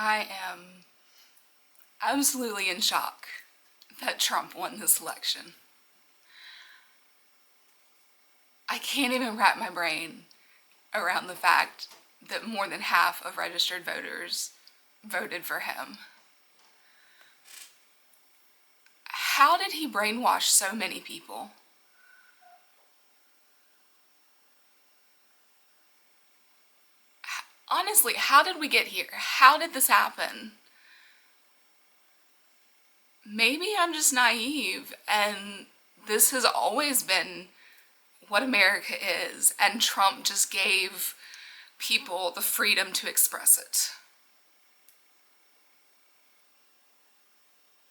I am absolutely in shock that Trump won this election. I can't even wrap my brain around the fact that more than half of registered voters voted for him. How did he brainwash so many people? Honestly, how did we get here? How did this happen? Maybe I'm just naive and this has always been what America is, and Trump just gave people the freedom to express it.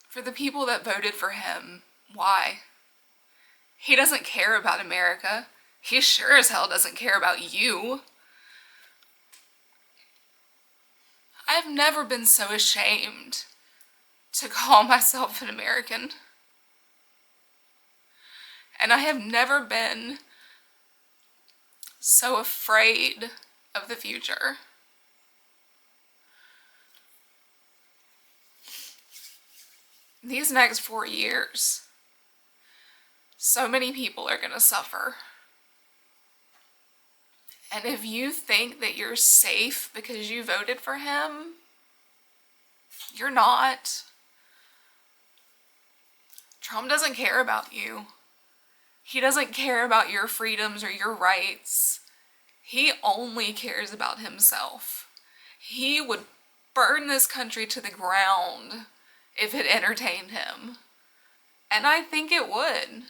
For the people that voted for him, why? He doesn't care about America. He sure as hell doesn't care about you. I've never been so ashamed to call myself an American. And I have never been so afraid of the future. These next 4 years, so many people are going to suffer. And if you think that you're safe because you voted for him, you're not. Trump doesn't care about you. He doesn't care about your freedoms or your rights. He only cares about himself. He would burn this country to the ground if it entertained him. And I think it would.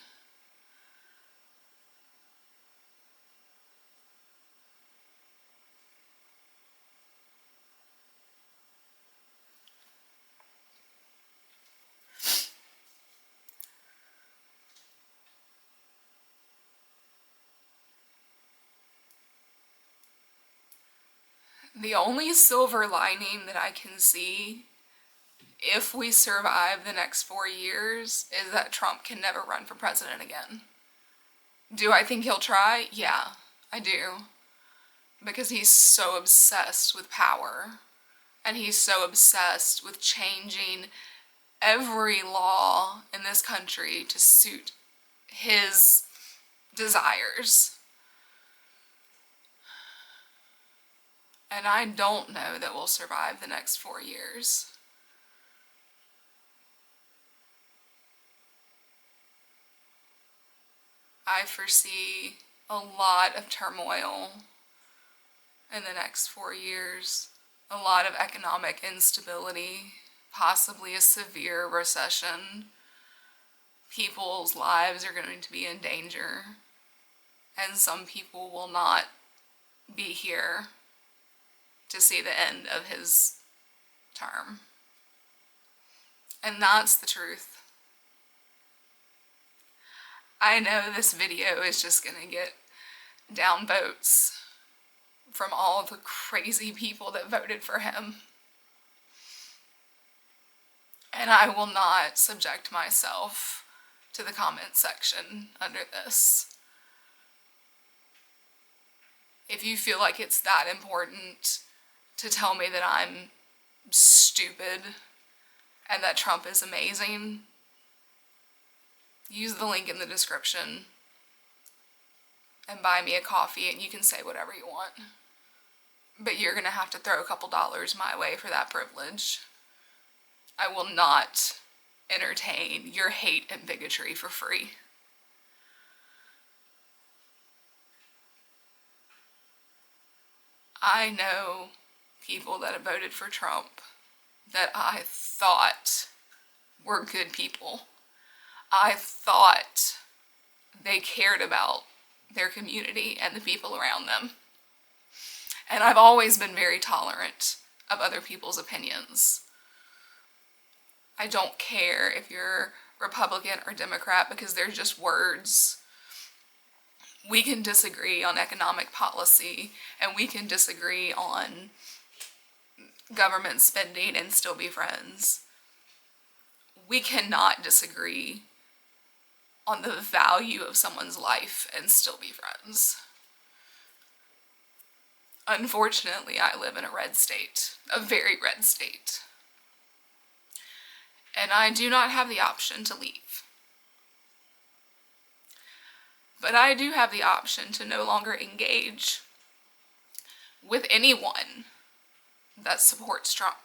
The only silver lining that I can see if we survive the next 4 years is that Trump can never run for president again. Do I think he'll try? Yeah, I do. Because he's so obsessed with power. And he's so obsessed with changing every law in this country to suit his desires. And I don't know that we'll survive the next 4 years. I foresee a lot of turmoil in the next 4 years, a lot of economic instability, possibly a severe recession. People's lives are going to be in danger, and some people will not be here to see the end of his term. And that's the truth. I know this video is just gonna get down votes from all the crazy people that voted for him. And I will not subject myself to the comment section under this. If you feel like it's that important to tell me that I'm stupid and that Trump is amazing, use the link in the description and buy me a coffee and you can say whatever you want. But you're gonna have to throw a couple dollars my way for that privilege. I will not entertain your hate and bigotry for free. I know people that have voted for Trump that I thought were good people. I thought they cared about their community and the people around them. And I've always been very tolerant of other people's opinions. I don't care if you're Republican or Democrat because they're just words. We can disagree on economic policy and we can disagree on government spending and still be friends. We cannot disagree on the value of someone's life and still be friends. Unfortunately, I live in a red state, a very red state. And I do not have the option to leave. But I do have the option to no longer engage with anyone that supports Trump.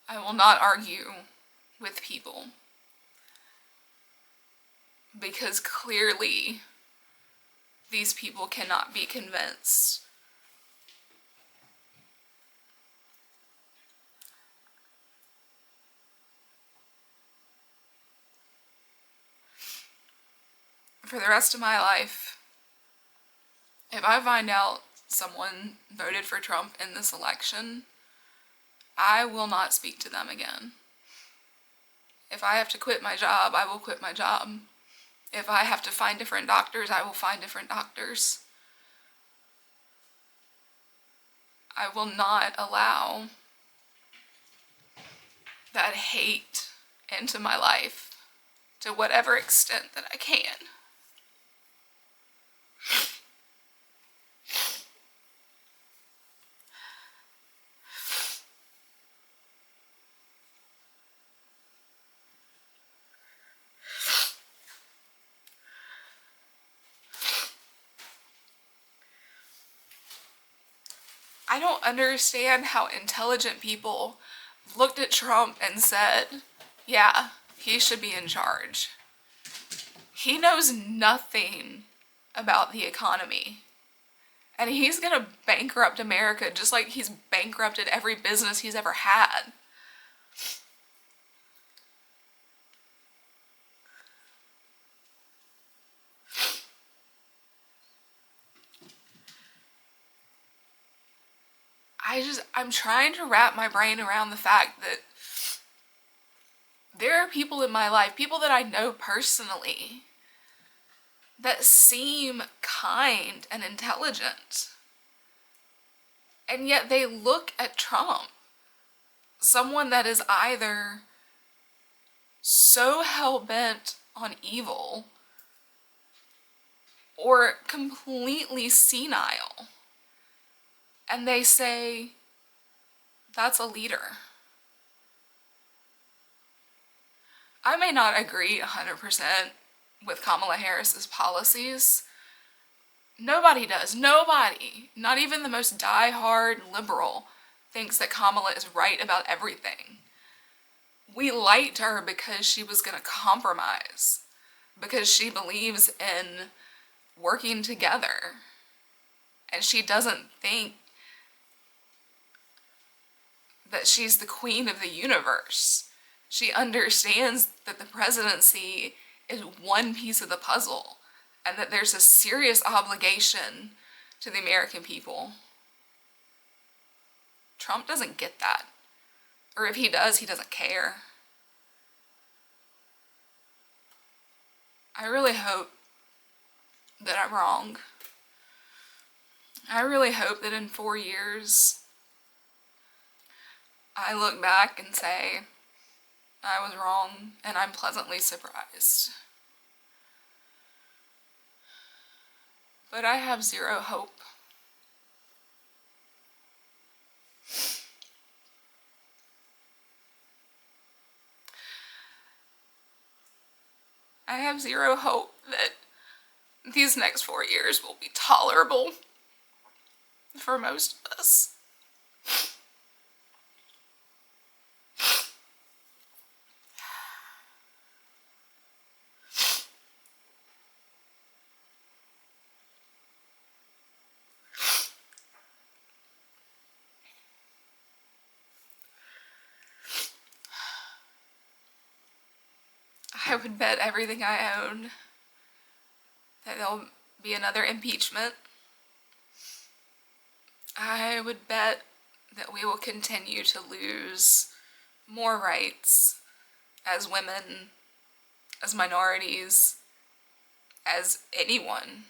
I will not argue with people because clearly these people cannot be convinced. For the rest of my life, if I find out someone voted for Trump in this election, I will not speak to them again. If I have to quit my job, I will quit my job. If I have to find different doctors, I will find different doctors. I will not allow that hate into my life to whatever extent that I can. I don't understand how intelligent people looked at Trump and said, yeah, he should be in charge. He knows nothing about the economy. And he's gonna bankrupt America just like he's bankrupted every business he's ever had. I'm trying to wrap my brain around the fact that there are people in my life, people that I know personally, that seem kind and intelligent. And yet they look at Trump, someone that is either so hell-bent on evil or completely senile. And they say, that's a leader. I may not agree 100% with Kamala Harris's policies. Nobody does. Nobody, not even the most die-hard liberal, thinks that Kamala is right about everything. We liked her because she was going to compromise, because she believes in working together, and she doesn't think that she's the queen of the universe. She understands that the presidency is one piece of the puzzle and that there's a serious obligation to the American people. Trump doesn't get that. Or if he does, he doesn't care. I really hope that I'm wrong. I really hope that in 4 years, I look back and say, I was wrong, and I'm pleasantly surprised. But I have zero hope. I have zero hope that these next 4 years will be tolerable for most of us. I would bet everything I own that there'll be another impeachment. I would bet that we will continue to lose more rights as women, as minorities, as anyone.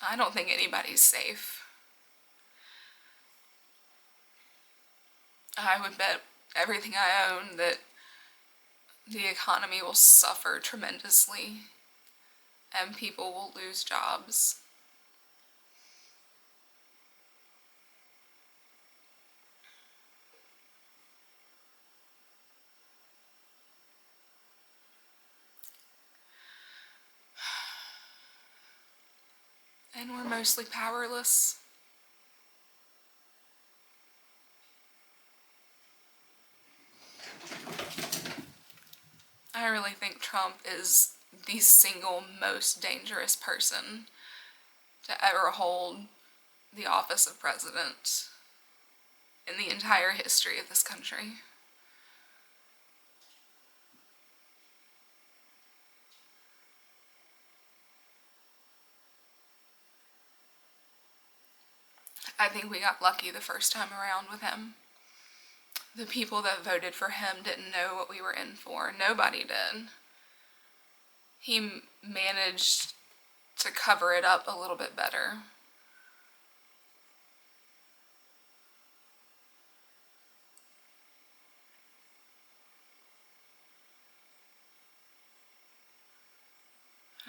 I don't think anybody's safe. I would bet everything I own that the economy will suffer tremendously and people will lose jobs. And we're mostly powerless. I really think Trump is the single most dangerous person to ever hold the office of president in the entire history of this country. I think we got lucky the first time around with him. The people that voted for him didn't know what we were in for. Nobody did. He managed to cover it up a little bit better.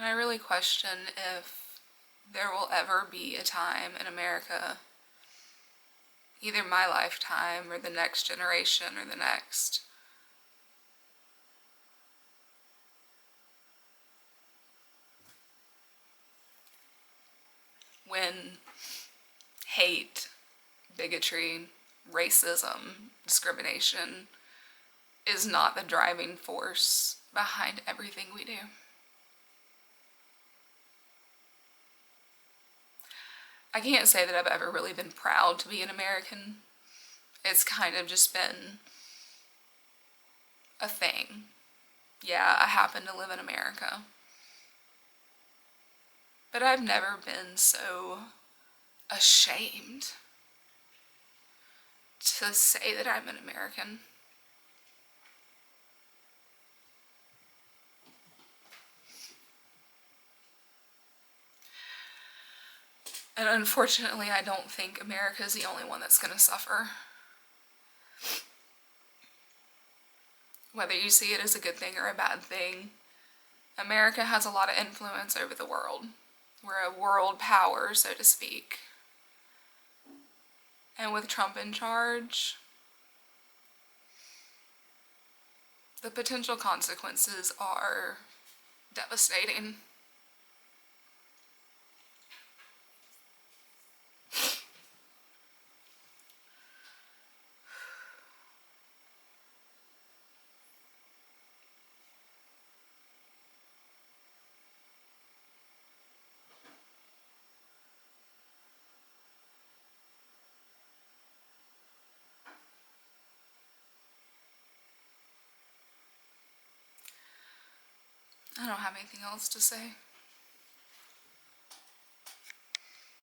And I really question if there will ever be a time in America, either my lifetime or the next generation or the next, when hate, bigotry, racism, discrimination is not the driving force behind everything we do. I can't say that I've ever really been proud to be an American. It's kind of just been a thing. Yeah, I happen to live in America. But I've never been so ashamed to say that I'm an American. And unfortunately, I don't think America is the only one that's going to suffer. Whether you see it as a good thing or a bad thing, America has a lot of influence over the world. We're a world power, so to speak. And with Trump in charge, the potential consequences are devastating. I don't have anything else to say.